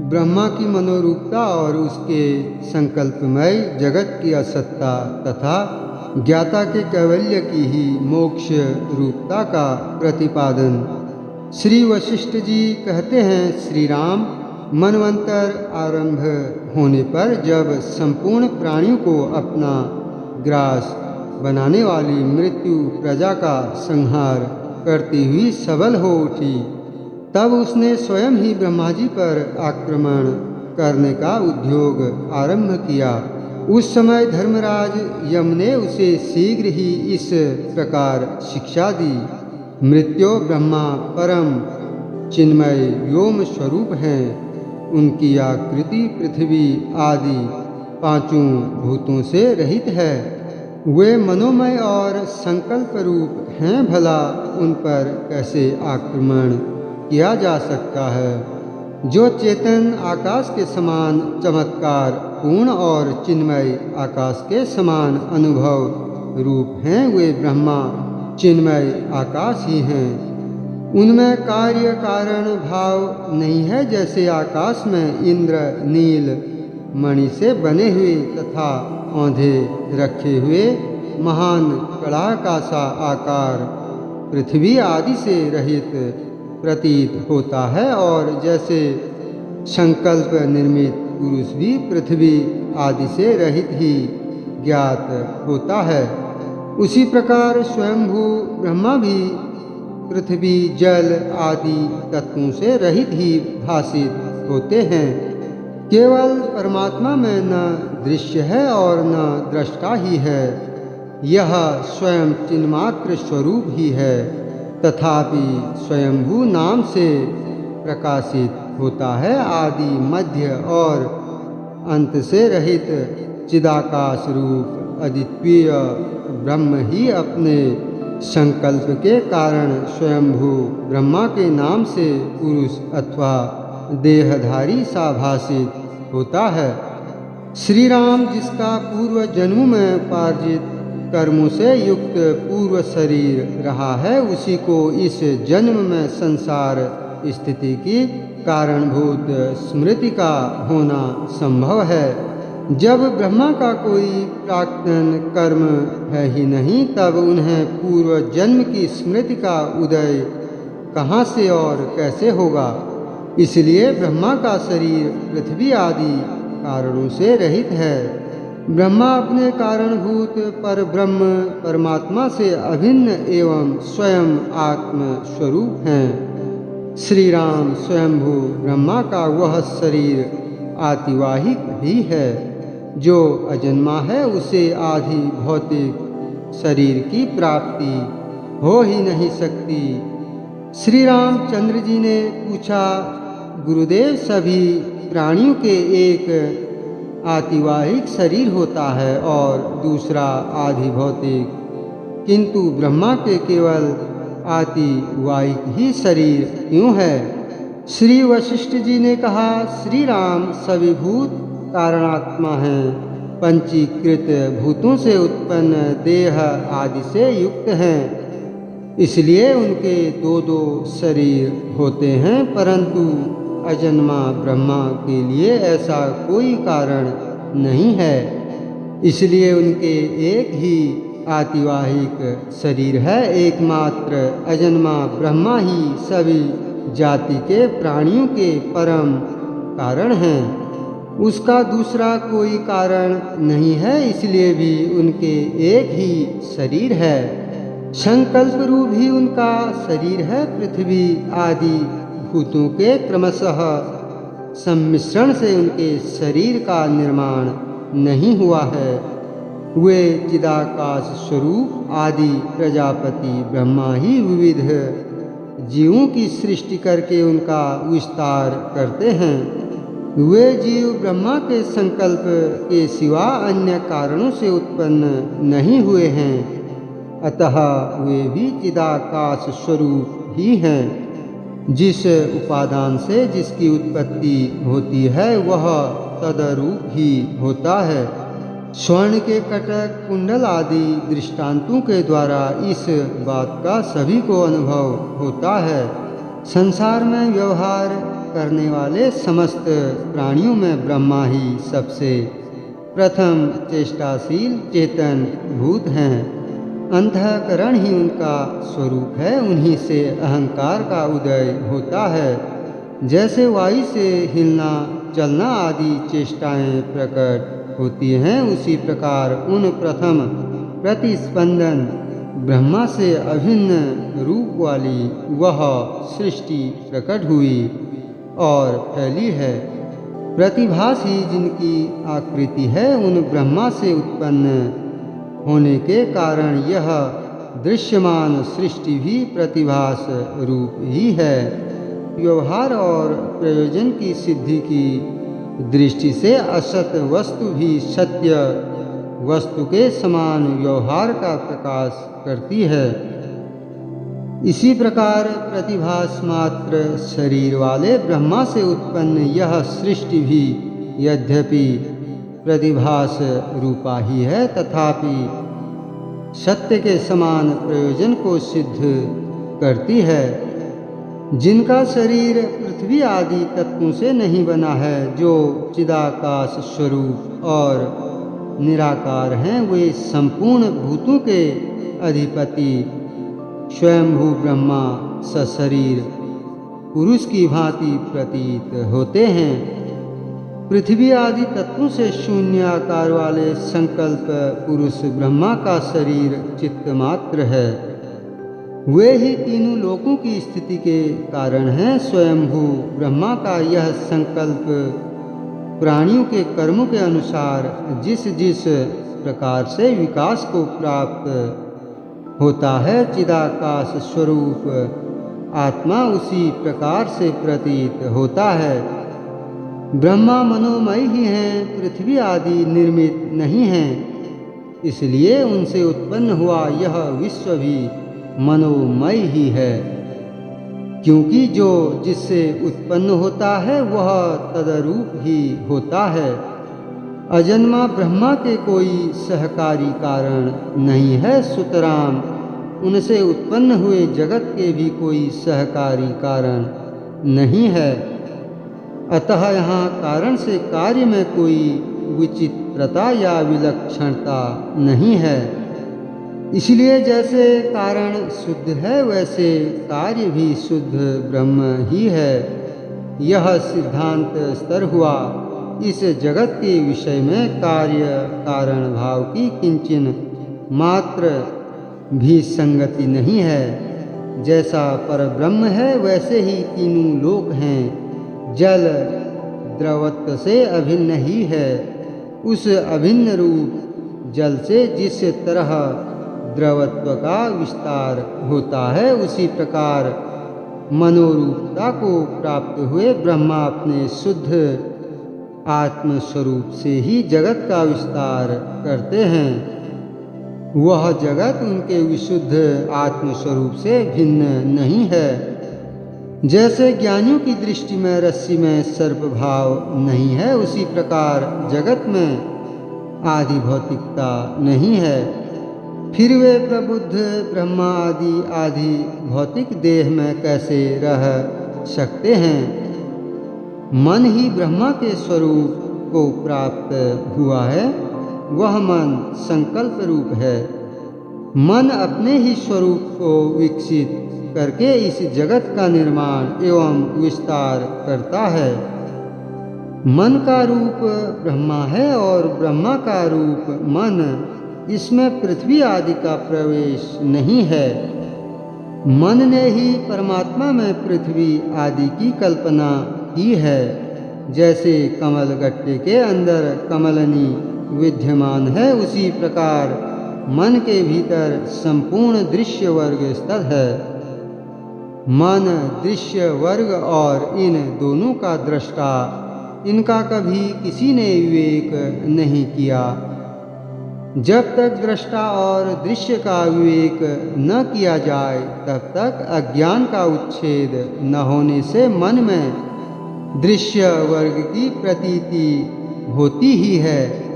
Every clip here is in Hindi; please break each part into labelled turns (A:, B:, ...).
A: ब्रह्मा की मनोरूपता और उसके संकल्पमय जगत की असत्ता तथा ज्ञाता के कैवल्य की ही मोक्ष रूपता का प्रतिपादन। श्री वशिष्ठ जी कहते हैं, श्री राम मनवंतर आरंभ होने पर जब संपूर्ण प्राणियों को अपना ग्रास बनाने वाली मृत्यु प्रजा का संहार करती हुई सबल हो उठी, तब उसने स्वयं ही ब्रह्मा जी पर आक्रमण करने का उद्योग आरंभ किया। उस समय धर्मराज यम ने उसे शीघ्र ही इस प्रकार शिक्षा दी, मृत्यो ब्रह्मा परम चिन्मय व्योम स्वरूप हैं। उनकी आकृति पृथ्वी आदि पांचों भूतों से रहित है। वे मनोमय और संकल्प रूप हैं, भला उन पर कैसे आक्रमण किया जा सकता है। जो चेतन आकाश के समान चमत्कार पूर्ण और चिन्मय आकाश के समान अनुभव रूप हैं, वे ब्रह्मा चिन्मय आकाश ही हैं। उनमें कार्य कारण भाव नहीं है, जैसे आकाश में इंद्र नील मणि से बने हुए तथा औंधे रखे हुए महान कड़ा का सा आकार पृथ्वी आदि से रहित प्रतीत होता है, और जैसे संकल्प निर्मित पुरुष भी पृथ्वी आदि से रहित ही ज्ञात होता है, उसी प्रकार स्वयंभू ब्रह्मा भी पृथ्वी जल आदि तत्वों से रहित ही भाषित होते हैं। केवल परमात्मा में न दृश्य है और न दृष्टा ही है, यह स्वयं चिन्मात्र स्वरूप ही है, तथापि स्वयंभू नाम से प्रकाशित होता है। आदि मध्य और अंत से रहित चिदाकाश रूप अद्वितीय ब्रह्म ही अपने संकल्प के कारण स्वयंभू ब्रह्मा के नाम से पुरुष अथवा देहधारी सा भाषित होता है। श्री राम जिसका पूर्व जन्मों में पार्जित कर्मों से युक्त पूर्व शरीर रहा है, उसी को इस जन्म में संसार स्थिति की कारणभूत स्मृति का होना संभव है। जब ब्रह्मा का कोई प्राक्तन कर्म है ही नहीं, तब उन्हें पूर्व जन्म की स्मृति का उदय कहाँ से और कैसे होगा। इसलिए ब्रह्मा का शरीर पृथ्वी आदि कारणों से रहित है। ब्रह्मा अपने कारणभूत पर ब्रह्म परमात्मा से अभिन्न एवं स्वयं आत्म स्वरूप हैं। श्री राम स्वयंभू ब्रह्मा का वह शरीर आतिवाहिक ही है, जो अजन्मा है, उसे आदि भौतिक शरीर की प्राप्ति हो ही नहीं सकती। श्री रामचंद्र जी ने पूछा, गुरुदेव सभी प्राणियों के एक आतिवाहिक शरीर होता है और दूसरा आदि भौतिक, किंतु ब्रह्मा के केवल आतिवाहिक ही शरीर क्यों है। श्री वशिष्ठ जी ने कहा, श्री राम सभी भूत कारणात्मा हैं, पंचीकृत भूतों से उत्पन्न देह आदि से युक्त हैं, इसलिए उनके दो दो शरीर होते हैं, परंतु अजन्मा ब्रह्मा के लिए ऐसा कोई कारण नहीं है, इसलिए उनके एक ही आतिवाहिक शरीर है। एकमात्र अजन्मा ब्रह्मा ही सभी जाति के प्राणियों के परम कारण हैं, उसका दूसरा कोई कारण नहीं है, इसलिए भी उनके एक ही शरीर है। संकल्प रूप ही उनका शरीर है। पृथ्वी आदि भूतों के क्रमशः सम्मिश्रण से उनके शरीर का निर्माण नहीं हुआ है। वे चिदाकाश स्वरूप आदि प्रजापति ब्रह्मा ही विविध जीवों की सृष्टि करके उनका विस्तार करते हैं। वे जीव ब्रह्मा के संकल्प के सिवा अन्य कारणों से उत्पन्न नहीं हुए हैं, अतः वे भी चिदाकाश स्वरूप ही हैं। जिस उपादान से जिसकी उत्पत्ति होती है, वह तदरूप ही होता है। स्वर्ण के कटक कुंडल आदि दृष्टांतों के द्वारा इस बात का सभी को अनुभव होता है। संसार में व्यवहार करने वाले समस्त प्राणियों में ब्रह्मा ही सबसे प्रथम चेष्टाशील चेतन भूत हैं। अंतःकरण ही उनका स्वरूप है, उन्हीं से अहंकार का उदय होता है। जैसे वायु से हिलना चलना आदि चेष्टाएं प्रकट होती हैं, उसी प्रकार उन प्रथम प्रतिस्पंदन ब्रह्मा से अभिन्न रूप वाली वह सृष्टि प्रकट हुई और फैली है। प्रतिभास ही जिनकी आकृति है, उन ब्रह्मा से उत्पन्न होने के कारण यह दृश्यमान सृष्टि भी प्रतिभास रूप ही है। व्यवहार और प्रयोजन की सिद्धि की दृष्टि से असत वस्तु भी सत्य वस्तु के समान व्यवहार का प्रकाश करती है। इसी प्रकार प्रतिभास मात्र शरीर वाले ब्रह्मा से उत्पन्न यह सृष्टि भी यद्यपि प्रतिभास रूपा ही है, तथापि सत्य के समान प्रयोजन को सिद्ध करती है। जिनका शरीर पृथ्वी आदि तत्वों से नहीं बना है, जो चिदाकाश स्वरूप और निराकार हैं, वे संपूर्ण भूतों के अधिपति स्वयंभू ब्रह्मा सशरीर पुरुष की भांति प्रतीत होते हैं। पृथ्वी आदि तत्वों से शून्य आकार वाले संकल्प पुरुष ब्रह्मा का शरीर चित्त मात्र है। वे ही तीनों लोकों की स्थिति के कारण हैं। स्वयंभू ब्रह्मा का यह संकल्प प्राणियों के कर्मों के अनुसार जिस जिस प्रकार से विकास को प्राप्त होता है, चिदाकाश स्वरूप आत्मा उसी प्रकार से प्रतीत होता है। ब्रह्मा मनोमय ही हैं, पृथ्वी आदि निर्मित नहीं हैं, इसलिए उनसे उत्पन्न हुआ यह विश्व भी मनोमय ही है। क्योंकि जो जिससे उत्पन्न होता है वह तदरूप ही होता है। अजन्मा ब्रह्मा के कोई सहकारी कारण नहीं है, सुतराम उनसे उत्पन्न हुए जगत के भी कोई सहकारी कारण नहीं है। अतः यहाँ कारण से कार्य में कोई विचित्रता या विलक्षणता नहीं है। इसलिए जैसे कारण शुद्ध है, वैसे कार्य भी शुद्ध ब्रह्म ही है। यह सिद्धांत स्तर हुआ। इस जगत के विषय में कार्य कारण भाव की किंचन मात्र भी संगति नहीं है। जैसा परब्रह्म है, वैसे ही तीनों लोक हैं। जल द्रवत्व से अभिन्न ही है। उस अभिन्न रूप जल से जिस तरह द्रवत्व का विस्तार होता है, उसी प्रकार मनोरूपता को प्राप्त हुए ब्रह्मा अपने शुद्ध आत्मस्वरूप से ही जगत का विस्तार करते हैं। वह जगत उनके विशुद्ध आत्मस्वरूप से भिन्न नहीं है। जैसे ज्ञानियों की दृष्टि में रस्सी में सर्प भाव नहीं है, उसी प्रकार जगत में आदि भौतिकता नहीं है। फिर वे प्रबुद्ध ब्रह्मा आदि भौतिक देह में कैसे रह सकते हैं? मन ही ब्रह्मा के स्वरूप को प्राप्त हुआ है। वह मन संकल्प रूप है। मन अपने ही स्वरूप को विकसित करके इस जगत का निर्माण एवं विस्तार करता है। मन का रूप ब्रह्मा है और ब्रह्मा का रूप मन। इसमें पृथ्वी आदि का प्रवेश नहीं है। मन ने ही परमात्मा में पृथ्वी आदि की कल्पना की है। जैसे कमल गट्टे के अंदर कमलनी विद्यमान है, उसी प्रकार मन के भीतर संपूर्ण दृश्य वर्ग स्थित है। मन दृश्य वर्ग और इन दोनों का दृष्टा, इनका कभी किसी ने विवेक नहीं किया। जब तक दृष्टा और दृश्य का विवेक न किया जाए, तब तक अज्ञान का उच्छेद न होने से मन में दृश्य वर्ग की प्रतीति होती ही है।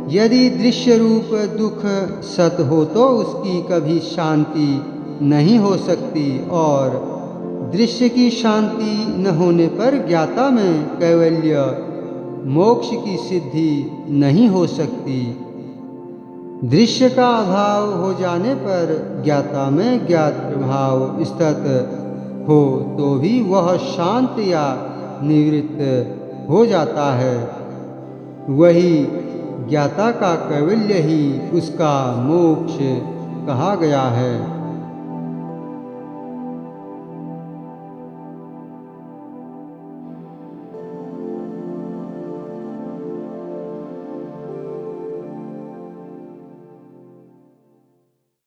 A: यदि दृश्य रूप दुख सत हो तो उसकी कभी शांति नहीं हो सकती और दृश्य की शांति न होने पर ज्ञाता में कैवल्य मोक्ष की सिद्धि नहीं हो सकती। दृश्य का अभाव हो जाने पर ज्ञाता में ज्ञात प्रभाव स्थित हो तो भी वह शांत या निवृत्त हो जाता है। वही ज्ञाता का कैवल्य ही उसका मोक्ष कहा गया है।